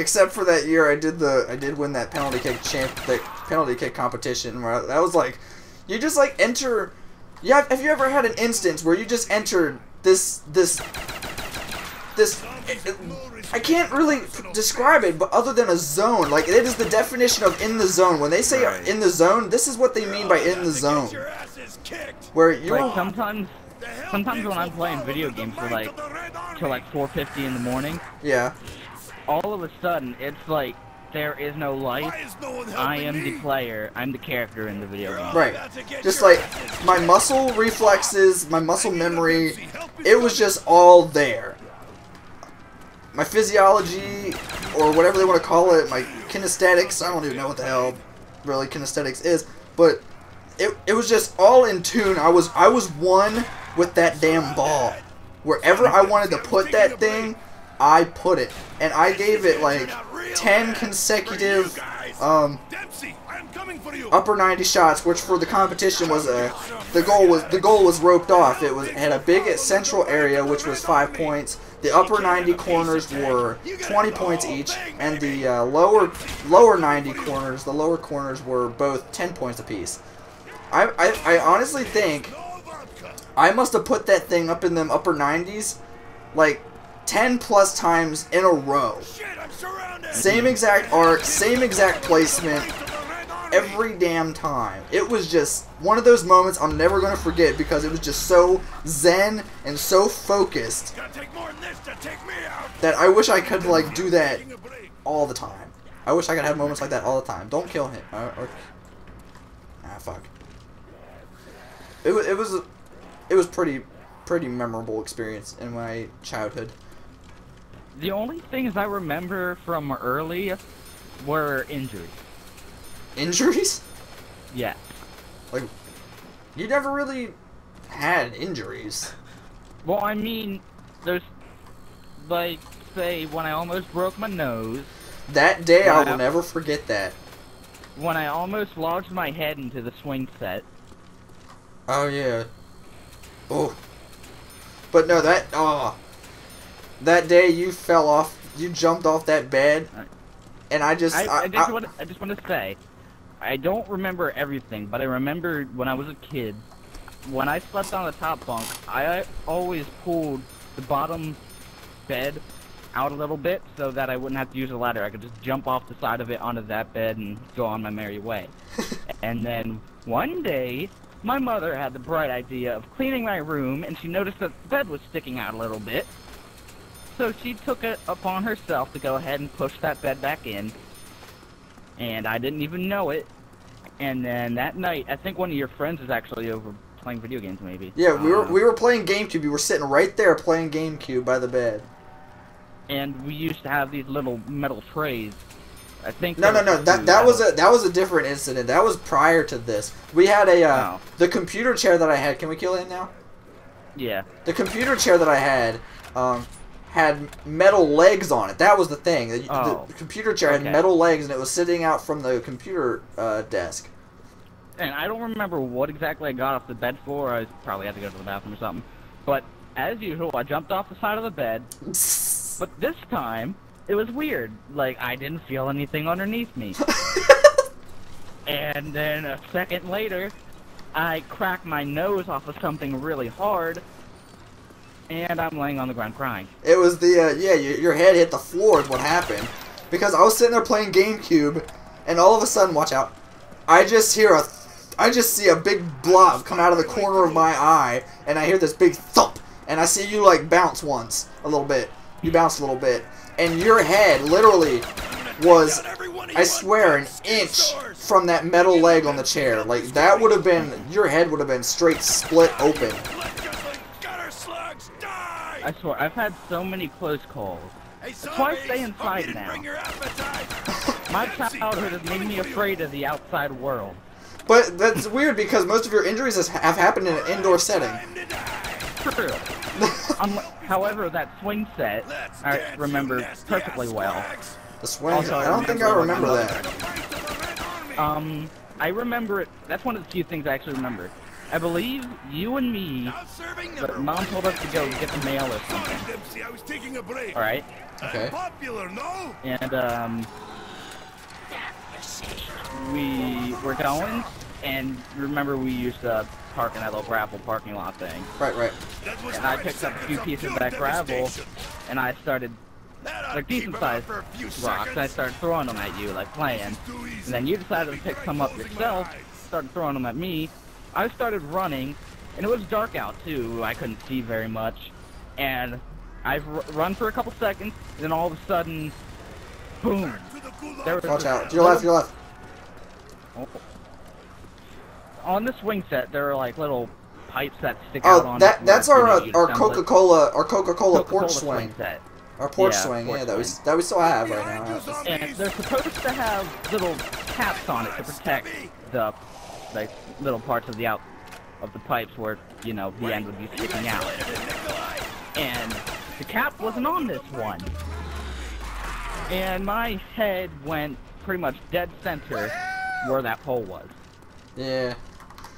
except for that year, I did win that penalty kick competition. Where that was like, you just like enter. Yeah, have you ever had an instance where you just entered this? I can't really describe it, but other than a zone, like it is the definition of in the zone. When they say in the zone, this is what they mean by in the zone. Where you're like sometimes when I'm playing video games for like till like 4:50 in the morning. Yeah. All of a sudden, it's like there is no life. I am the player. I'm the character in the video game. Right. Just like my muscle reflexes, my muscle memory, it was just all there. My physiology, or whatever they want to call it, my kinesthetics, I don't even know what the hell really kinesthetics is, but it was just all in tune. I was one with that damn ball. Wherever I wanted to put that thing, I put it. And I gave it like 10 consecutive upper 90 shots, which for the competition was the goal was roped off. It had a big central area, which was 5 points. The upper 90 corners were 20 points each, and the lower 90 corners, the lower corners were both 10 points apiece. I honestly think I must have put that thing up in them upper 90s like 10 plus times in a row. Same exact arc, same exact placement, every damn time. It was just one of those moments I'm never going to forget because it was just so zen and so focused that I wish I could like do that all the time. I wish I could have moments like that all the time. Don't kill him. Fuck. It was pretty memorable experience in my childhood. The only things I remember from early were injuries. Injuries? Yeah. Like, you never really had injuries. Well, I mean, there's, like, say, when I almost broke my nose. That day, I will never forget that. When I almost lodged my head into the swing set. Oh, yeah. Oh. But no, that day you fell off, you jumped off that bed, and I just want to say, I don't remember everything, but I remember when I was a kid, when I slept on the top bunk, I always pulled the bottom bed out a little bit so that I wouldn't have to use a ladder. I could just jump off the side of it onto that bed and go on my merry way. And then one day, my mother had the bright idea of cleaning my room, and she noticed that the bed was sticking out a little bit. So she took it upon herself to go ahead and push that bed back in. And I didn't even know it. And then that night, I think one of your friends was actually over playing video games, maybe. Yeah, we were playing GameCube. We were sitting right there playing GameCube by the bed. And we used to have these little metal trays. I think no. That was a different incident. That was prior to this. We had the computer chair that I had. Can we kill him now? Yeah. The computer chair that I had metal legs on it. That was the thing. The computer chair had metal legs, and it was sitting out from the computer desk. And I don't remember what exactly I got off the bed for. I probably had to go to the bathroom or something. But as usual, I jumped off the side of the bed. But this time, it was weird. Like, I didn't feel anything underneath me. And then a second later, I cracked my nose off of something really hard. And I'm laying on the ground crying. It was the, your head hit the floor is what happened. Because I was sitting there playing GameCube, and all of a sudden, watch out, I just see a big blob come out of the corner of my eye, and I hear this big thump, and I see you, like, bounce once, a little bit. You bounced a little bit. And your head, literally, was, I swear, an inch from that metal leg on the chair. Like, that would have been, your head would have been straight split open. I swear, I've had so many close calls. That's why I stay inside now. My childhood has made me afraid of the outside world. But that's weird because most of your injuries have happened in an indoor setting. True. However, that swing set, I remember perfectly well. The swing? Also, I don't think I remember that. I remember it. That's one of the few things I actually remember. I believe you and me, but Mom told us to go get the mail or something. Alright? Okay. And, we were going, and remember we used to park in that little gravel parking lot thing. Right. And I picked up a few pieces of that gravel, and I started, like, decent-sized rocks, and I started throwing them at you, like, playing. And then you decided to pick some up yourself, started throwing them at me. I started running, and it was dark out, too. I couldn't see very much. And I've run for a couple seconds, and then all of a sudden, boom. There was Watch out. To your left. On the swing set, there are like little pipes that stick out on. That's our Coca-Cola porch swing. Set. Our porch swing, yeah, that we still have right now. And they're supposed to have little caps on it to protect the like little parts of the pipes where the end would be sticking out. And the cap wasn't on this one. And my head went pretty much dead center where that pole was. Yeah.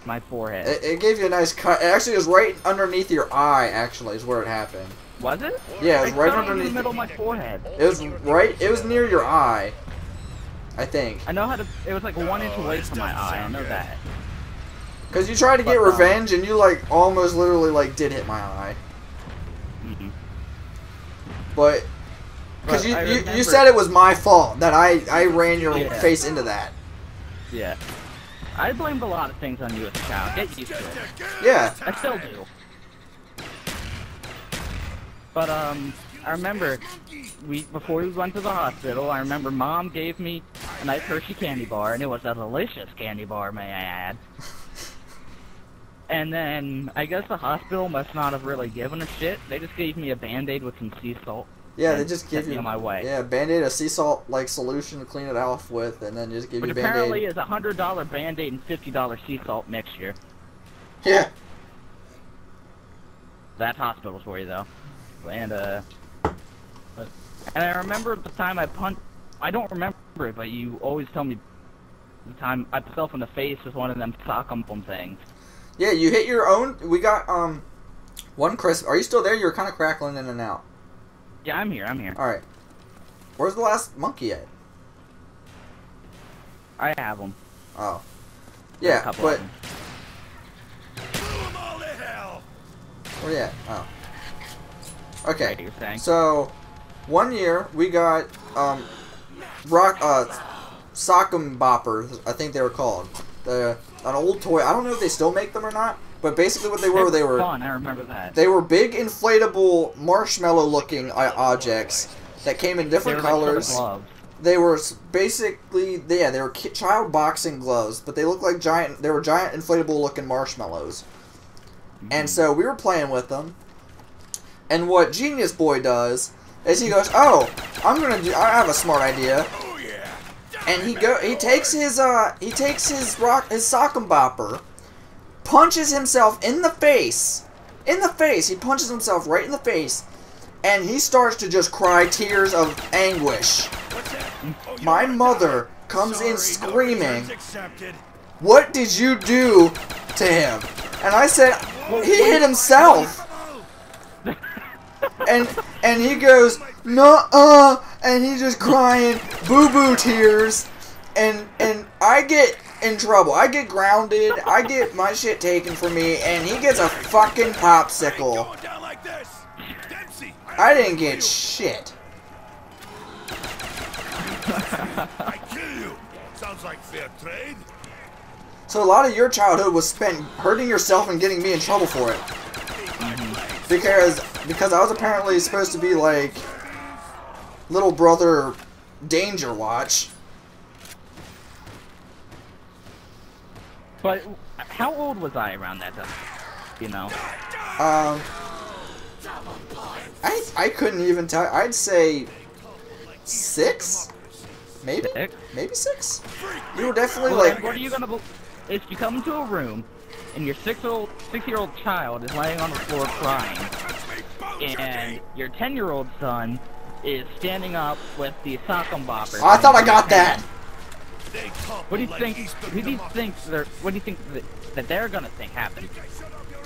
My forehead. It gave you a nice cut. It actually was right underneath your eye, actually, is where it happened. Was it? Yeah, it was right underneath. In the middle of my forehead. It was near your eye, I think. I know how to, it was like 1 inch away from my eye, I know that. Because you tried to get revenge, and you, like, almost literally, like, did hit my eye. Mm-hmm. But... Because you said it was my fault that I ran your face into that. Yeah. I blamed a lot of things on you as a child. Get used to it. Yeah. I still do. But, I remember, before we went to the hospital, I remember Mom gave me a nice Hershey candy bar, and it was a delicious candy bar, may I add. And then, I guess the hospital must not have really given a shit. They just gave me a Band-Aid with some sea salt. Yeah, they just give you on my way. Yeah, Band-Aid, a sea salt like solution to clean it off with, and then just give you Band-Aid. Which apparently is $100 Band-Aid and $50 sea salt mixture. Yeah. That's hospitals for you, though. And I remember the time I punched. I don't remember it, but you always tell me the time I put myself in the face with one of them sock 'em things. Yeah, you hit your own. We got one Christmas. Are you still there? You're kind of crackling in and out. Yeah, I'm here. Alright. Where's the last monkey at? I have them. Oh. Yeah, but... Where you at? Oh. Okay, so... One year, we got, sock 'em boppers, I think they were called. An old toy. I don't know if they still make them or not. But basically what they were fun, I remember that. They were big inflatable marshmallow-looking objects that came in different colors. Like gloves. They were basically, they were child boxing gloves, but they looked like giant inflatable-looking marshmallows. Mm-hmm. And so we were playing with them. And what Genius Boy does is he goes, "Oh, I have a smart idea." And he takes his sock 'em bopper, punches himself in the face. He punches himself right in the face, and he starts to just cry tears of anguish. My mother comes in screaming, "What did you do to him?" And I said, "He hit himself." And he goes, "Nuh-uh," and he's just crying boo-boo tears, and I get in trouble. I get grounded, I get my shit taken from me, and he gets a fucking popsicle. I didn't get shit. I kill you. Sounds like fair trade. So a lot of your childhood was spent hurting yourself and getting me in trouble for it. Because I was apparently supposed to be like little brother Danger Watch. But how old was I around that time? You know. I couldn't even tell. I'd say 6, maybe. 6? Maybe 6. You were definitely well, like. What are you gonna? If you come into a room and your 6-year-old child is laying on the floor crying, and your 10-year-old son is standing up with the sock 'em bopper. I thought I got that. What do you think? Who do you think what do you think that they're gonna think happened?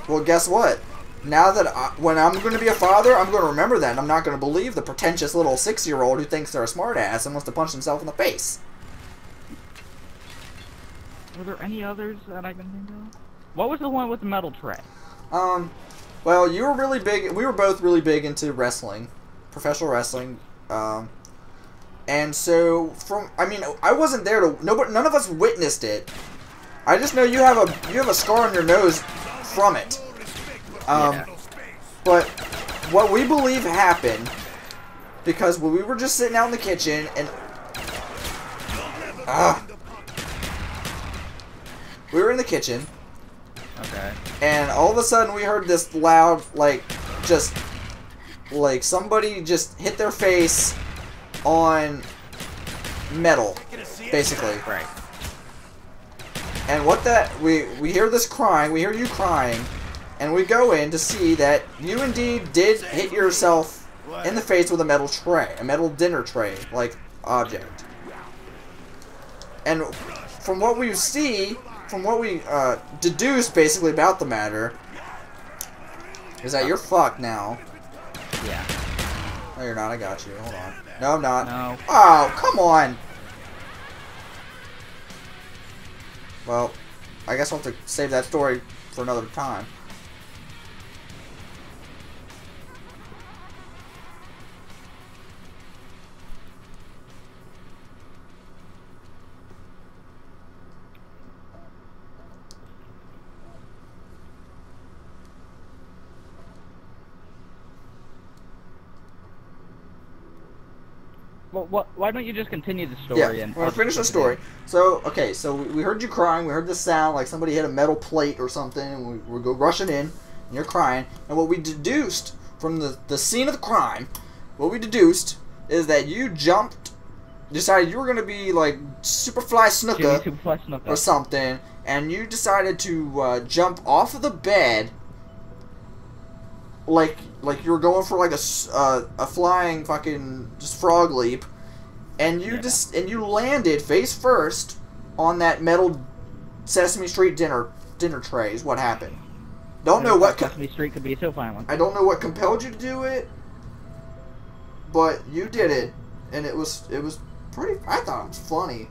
Well, guess what? Now that when I'm going to be a father, I'm going to remember that, and I'm not going to believe the pretentious little 6-year-old who thinks they're a smartass and wants to punch himself in the face. Were there any others that I can think of? What was the one with the metal tray? Well, you were really big. We were both really big into wrestling, professional wrestling. And so I mean, I wasn't there to. None of us witnessed it. I just know you have a scar on your nose from it. Yeah. But what we believe happened, because when we were just sitting out in the kitchen and we were in the kitchen. Okay. And all of a sudden we heard this loud, like somebody just hit their face on metal, basically. Right. And we hear this crying, we hear you crying, and we go in to see that you indeed did hit yourself in the face with a metal tray, a metal dinner tray, like object. And from what we see, from what we deduce basically about the matter, is that you're fucked now. Yeah. No, you're not. I got you. Hold on. No, I'm not. No. Oh, come on. Well, I guess I'll have to save that story for another time. Well, why don't you just continue the story? Yeah, And we're gonna finish the story. So, okay, so we heard you crying. We heard the sound like somebody hit a metal plate or something, and we go rushing in, and you're crying. And what we deduced from the scene of the crime, what we deduced is that you decided you were gonna be like Superfly Snuka or something, and you decided to jump off of the bed, like you were going for like a flying fucking just frog leap, and you landed face first on that metal Sesame Street dinner tray. Is what happened. Don't know what Sesame Street could be so violent. I don't know what compelled you to do it, but you did it, and it was pretty. I thought it was funny.